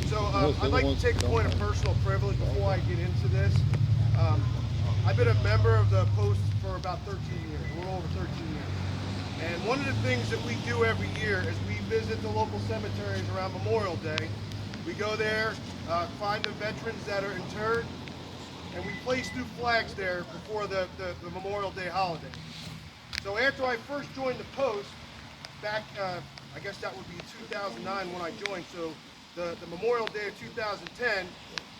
So I'd like to take a point of personal privilege before I get into this. I've been a member of the Post for about 13 years, a little over 13 years. And one of the things that we do every year is we visit the local cemeteries around Memorial Day. We go there, find the veterans that are interred, and we place new flags there before the Memorial Day holiday. So after I first joined the Post, back, I guess that would be 2009 when I joined, so the Memorial Day of 2010,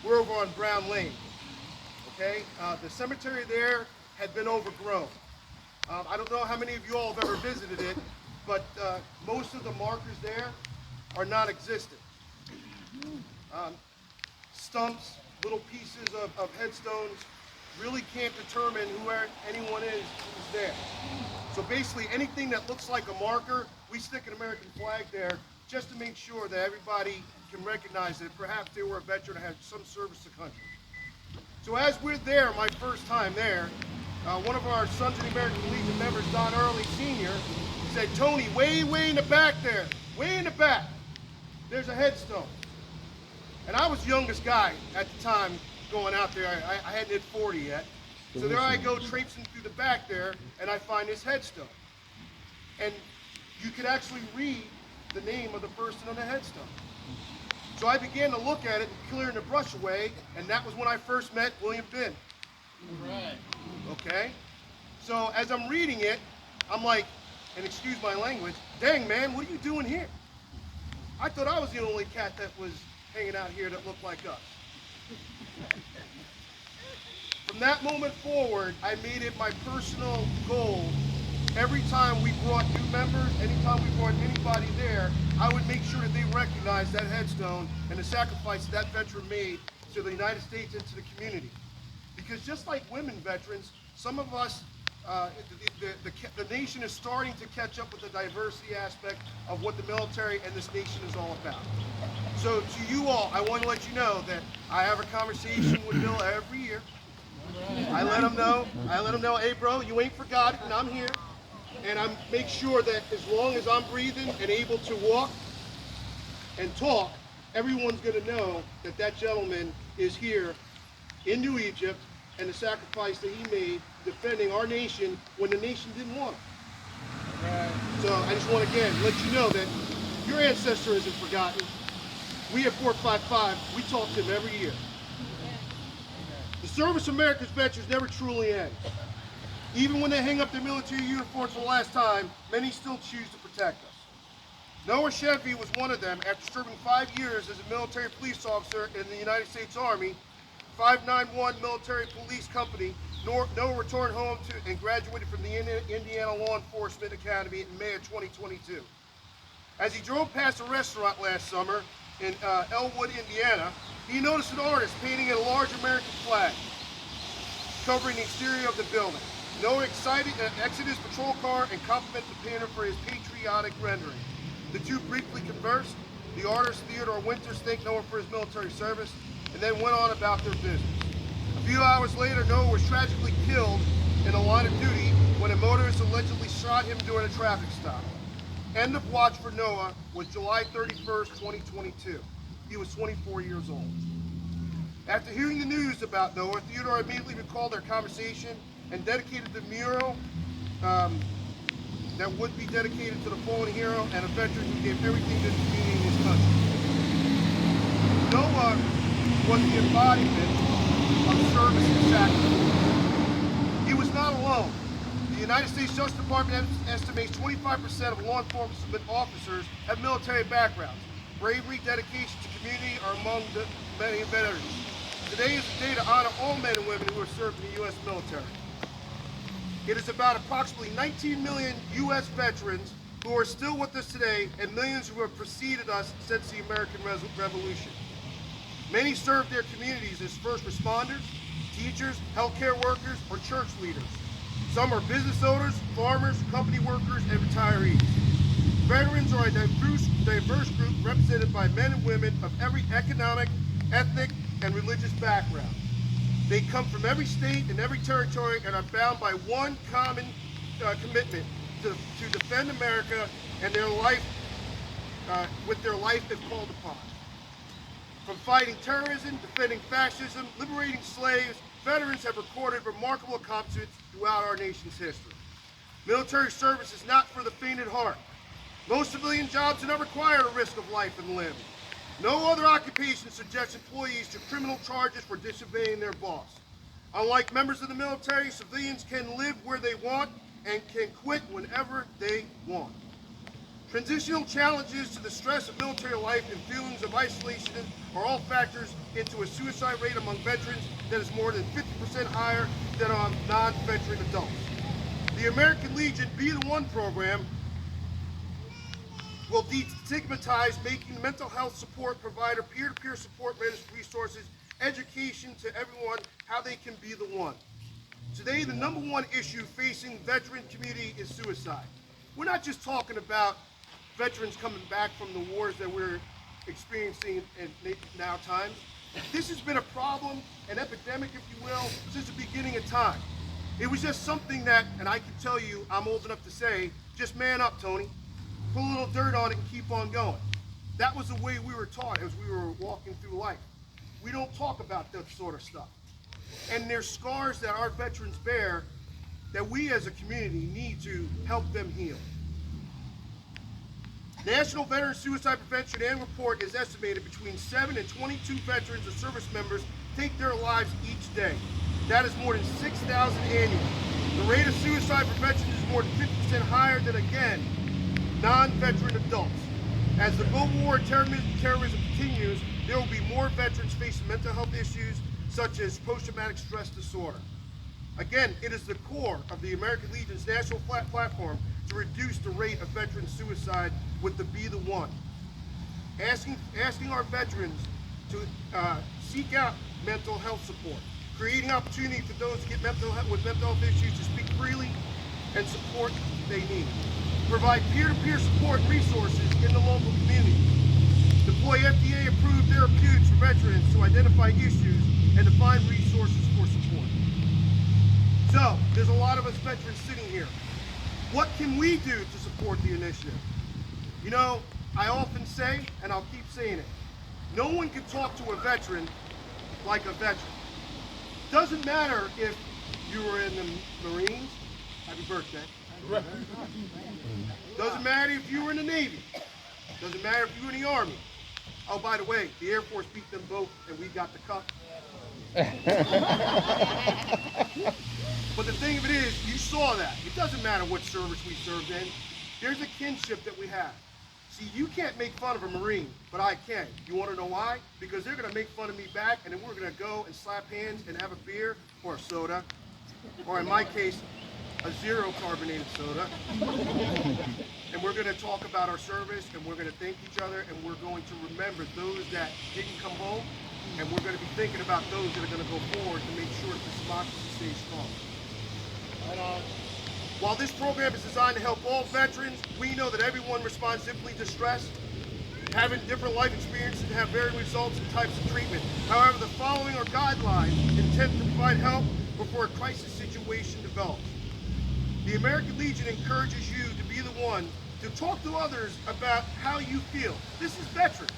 we're over on Brown Lane, okay? The cemetery there had been overgrown. I don't know how many of you all have ever visited it, but most of the markers there are non-existent. Stumps, little pieces of headstones, really can't determine who anyone is who's there. So basically anything that looks like a marker, we stick an American flag there just to make sure that everybody can recognize that perhaps they were a veteran or had some service to country. So as we're there, my first time there, one of our Sons of the American Legion members, Don Early Sr., said, "Tony, way in the back there, way in the back, there's a headstone." And I was the youngest guy at the time going out there. I hadn't hit 40 yet. So there I go traipsing through the back there, and I find this headstone. And you could actually read the name of the person on the headstone. So I began to look at it and clearing the brush away, and that was when I first met William Binn. Right. Okay? So as I'm reading it, I'm like, and excuse my language, dang man, what are you doing here? I thought I was the only cat that was hanging out here that looked like us. From that moment forward, I made it my personal goal. Every time we brought new members, anytime we brought anybody there, I would make sure that they recognized that headstone and the sacrifice that veteran made to the United States and to the community. Because just like women veterans, some of us, the nation is starting to catch up with the diversity aspect of what the military and this nation is all about. So to you all, I want to let you know that I have a conversation with Bill every year. I let him know, hey bro, you ain't forgotten, I'm here. And I make sure that as long as I'm breathing and able to walk and talk, everyone's going to know that that gentleman is here in New Egypt and the sacrifice that he made defending our nation when the nation didn't want him. So I just want to again let you know that your ancestor isn't forgotten. We at 455, we talk to him every year. The service of America's veterans never truly ends. Even when they hang up their military uniforms for the last time, many still choose to protect us. Noah Chevy was one of them. After serving 5 years as a military police officer in the United States Army, 591 Military Police Company, Noah returned home and graduated from the Indiana Law Enforcement Academy in May of 2022. As he drove past a restaurant last summer in Elwood, Indiana, he noticed an artist painting a large American flag covering the exterior of the building. Noah exited his patrol car and complimented the painter for his patriotic rendering. The two briefly conversed. The artist, Theodore Winters, thanked Noah for his military service and then went on about their business. A few hours later, Noah was tragically killed in the line of duty when a motorist allegedly shot him during a traffic stop. End of watch for Noah was July 31st, 2022. He was 24 years old. After hearing the news about Noah, Theodore immediately recalled their conversation and dedicated the mural that would be dedicated to the fallen hero and a veteran who gave everything to the community in his country. Noah was the embodiment of service and sacrifice. He was not alone. The United States Justice Department estimates 25% of law enforcement officers have military backgrounds. Bravery, dedication to community are among the many veterans. Today is the day to honor all men and women who have served in the U.S. military. It is about approximately 19 million U.S. veterans who are still with us today and millions who have preceded us since the American Revolution. Many served their communities as first responders, teachers, healthcare workers, or church leaders. Some are business owners, farmers, company workers, and retirees. Veterans are a diverse group represented by men and women of every economic, ethnic, and religious background. They come from every state and every territory and are bound by one common commitment to defend America and their life with their life if called upon. From fighting terrorism, defending fascism, liberating slaves, veterans have recorded remarkable accomplishments throughout our nation's history. Military service is not for the faint at heart. Most civilian jobs do not require a risk of life and limb. No other occupation subjects employees to criminal charges for disobeying their boss. Unlike members of the military, civilians can live where they want and can quit whenever they want. Transitional challenges to the stress of military life and feelings of isolation are all factors into a suicide rate among veterans that is more than 50% higher than on non-veteran adults. The American Legion Be the One program will destigmatize making mental health support provider, peer-to-peer support resources, education to everyone how they can be the one. Today, the number one issue facing veteran community is suicide. We're not just talking about veterans coming back from the wars that we're experiencing in now times. This has been a problem, an epidemic, if you will, since the beginning of time. It was just something that, and I can tell you, I'm old enough to say, just man up, Tony. Put a little dirt on it and keep on going. That was the way we were taught as we were walking through life. We don't talk about that sort of stuff. And there's scars that our veterans bear that we as a community need to help them heal. National Veteran Suicide Prevention Annual Report is estimated between 7 and 22 veterans and service members take their lives each day. That is more than 6,000 annually. The rate of suicide prevention is more than 50% higher than, again, non-veteran adults. As the global war on terrorism continues, there will be more veterans facing mental health issues such as post-traumatic stress disorder. Again, it is the core of the American Legion's national platform to reduce the rate of veteran suicide with the Be the One. Asking our veterans to seek out mental health support, creating opportunity for those to get mental health issues to speak freely and support they need. Provide peer-to-peer support resources in the local community. Deploy FDA-approved therapeutics for veterans to identify issues and to find resources for support. So, there's a lot of us veterans sitting here. What can we do to support the initiative? You know, I often say, and I'll keep saying it, no one can talk to a veteran like a veteran. Doesn't matter if you were in the Marines, happy birthday. Doesn't matter if you were in the Navy. Doesn't matter if you were in the Army. Oh, by the way, the Air Force beat them both and we got the cup. But the thing of it is, you saw that. It doesn't matter what service we served in. There's a kinship that we have. See, you can't make fun of a Marine, but I can. You want to know why? Because they're going to make fun of me back, and then we're going to go and slap hands and have a beer or a soda, or in my case, a zero carbonated soda. And we're going to talk about our service, and we're going to thank each other, and we're going to remember those that didn't come home, and we're going to be thinking about those that are going to go forward to make sure that this democracy stays strong. While this program is designed to help all veterans, we know that everyone responds differently to stress, having different life experiences and have varying results and types of treatment. However, the following are guidelines intended to provide help before a crisis situation develops. The American Legion encourages you to be the one to talk to others about how you feel. This is veterans.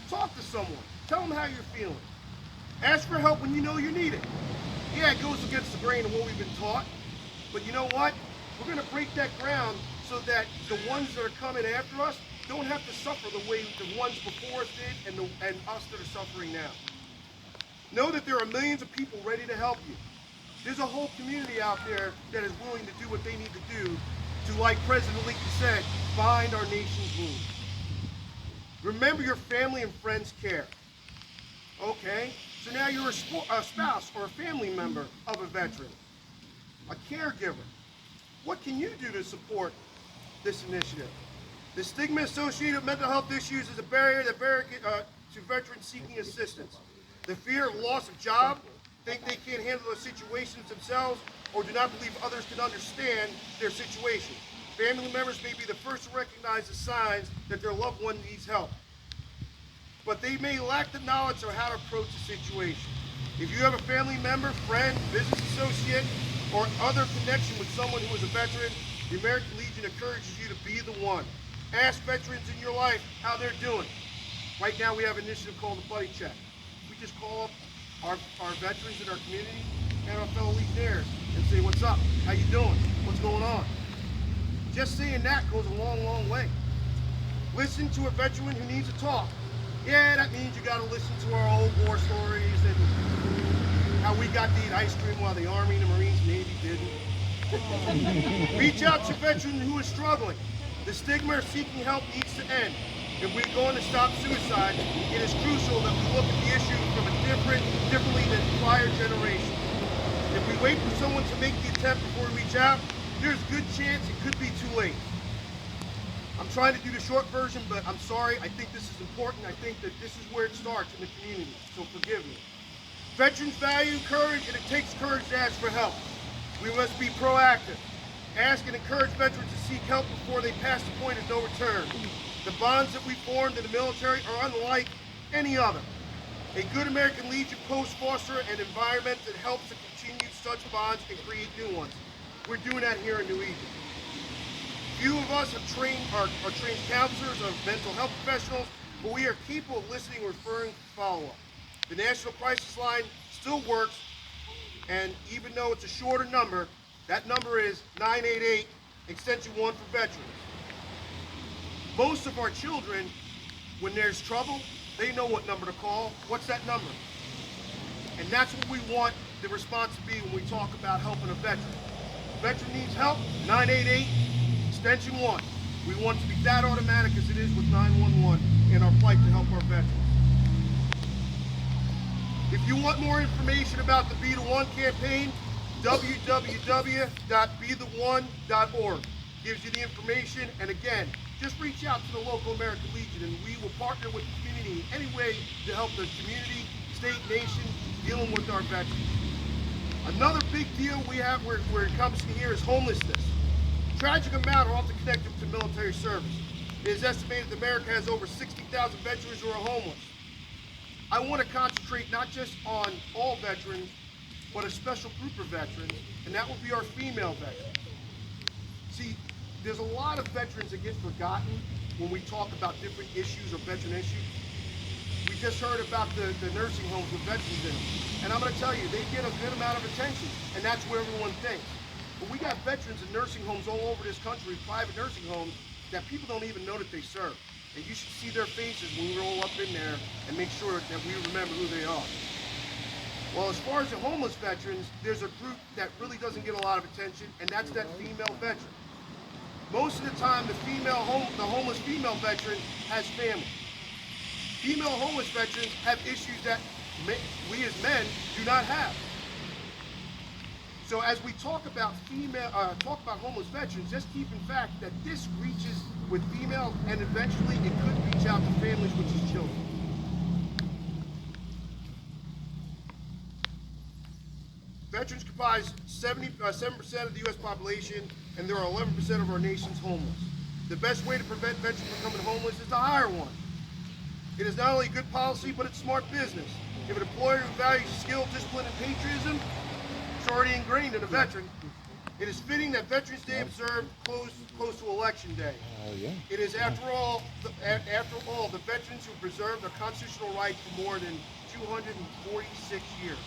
Talk to someone. Tell them how you're feeling. Ask for help when you know you need it. Yeah, it goes against the grain of what we've been taught, but you know what? We're going to break that ground so that the ones that are coming after us don't have to suffer the way the ones before us did and us that are suffering now. Know that there are millions of people ready to help you. There's a whole community out there that is willing to do what they need to do to, like President Lincoln said, find our nation's wounds. Remember your family and friends care. Okay, so now you're a spouse or a family member of a veteran, a caregiver. What can you do to support this initiative? The stigma associated with mental health issues is a barrier to veterans seeking assistance. The fear of loss of job, think they can't handle their situations themselves, or do not believe others can understand their situation. Family members may be the first to recognize the signs that their loved one needs help, but they may lack the knowledge of how to approach the situation. If you have a family member, friend, business associate, or other connection with someone who is a veteran, the American Legion encourages you to be the one. Ask veterans in your life how they're doing. Right now we have an initiative called the Buddy Check. We just call up our veterans in our community and our fellow legionnaires and say, what's up? How you doing? What's going on? Just saying that goes a long, long way. Listen to a veteran who needs to talk. Yeah, that means you gotta listen to our old war stories and how we got to eat ice cream while the Army and the Marines, Navy didn't. Reach out to a veteran who is struggling. The stigma of seeking help needs to end. If we're going to stop suicide, it is crucial that we look at the issue from a differently than prior generations. If we wait for someone to make the attempt before we reach out, there's a good chance it could be too late. I'm trying to do the short version, but I'm sorry, I think this is important. I think that this is where it starts in the community, so forgive me. Veterans value courage, and it takes courage to ask for help. We must be proactive. Ask and encourage veterans to seek help before they pass the point of no return. The bonds that we formed in the military are unlike any other. A good American Legion post foster an environment that helps to continue such bonds and create new ones. We're doing that here in New Egypt. Few of us have are trained counselors or mental health professionals, but we are capable of listening, referring, follow-up. The National Crisis Line still works, and even though it's a shorter number, that number is 988, extension 1 for veterans. Most of our children, when there's trouble, they know what number to call. What's that number? And that's what we want the response to be when we talk about helping a veteran. Veteran needs help, 988, extension 1. We want it to be that automatic as it is with 911 in our fight to help our veterans. If you want more information about the Be the One campaign, www.betheone.org gives you the information. And again, just reach out to the local American Legion and we will partner with the community in any way to help the community, state, nation dealing with our veterans. Another big deal we have where it comes in here is homelessness. Tragic amount are often connected to military service. It is estimated that America has over 60,000 veterans who are homeless. I want to concentrate not just on all veterans, but a special group of veterans, and that will be our female veterans. See, there's a lot of veterans that get forgotten when we talk about different issues or veteran issues. We just heard about the nursing homes with veterans in them. And I'm going to tell you, they get a good amount of attention, and that's what everyone thinks. But we got veterans in nursing homes all over this country, private nursing homes, that people don't even know that they serve. And you should see their faces when we roll up in there and make sure that we remember who they are. Well, as far as the homeless veterans, there's a group that really doesn't get a lot of attention, and that's that female veteran. Most of the time, the homeless female veteran has family. Female homeless veterans have issues that we as men do not have. So as we talk about homeless veterans, just keep in fact that this reaches with females, and eventually it could reach out to families, which is children. Veterans comprise 7% of the U.S. population, and there are 11% of our nation's homeless. The best way to prevent veterans from becoming homeless is to hire one. It is not only good policy, but it's smart business. If an employer who values skill, discipline, and patriotism, it's already ingrained in a veteran. It is fitting that Veterans Day observed close to Election Day. It is, after all, the veterans who preserved their constitutional right for more than 246 years.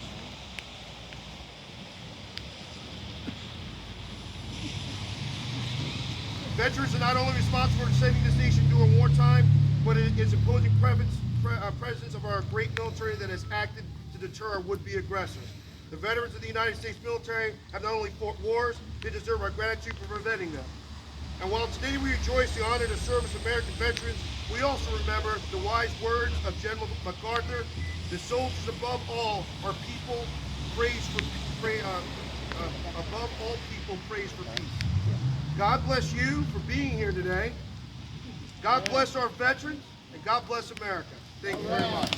Veterans are not only responsible for defending this nation during wartime, but it is imposing presence of our great military that has acted to deter our would-be aggressors. The veterans of the United States military have not only fought wars, they deserve our gratitude for preventing them. And while today we rejoice the honor to service American veterans, we also remember the wise words of General MacArthur: the soldiers above all are people above all people praise for peace. God bless you for being here today. God bless our veterans, and God bless America. Thank you very much.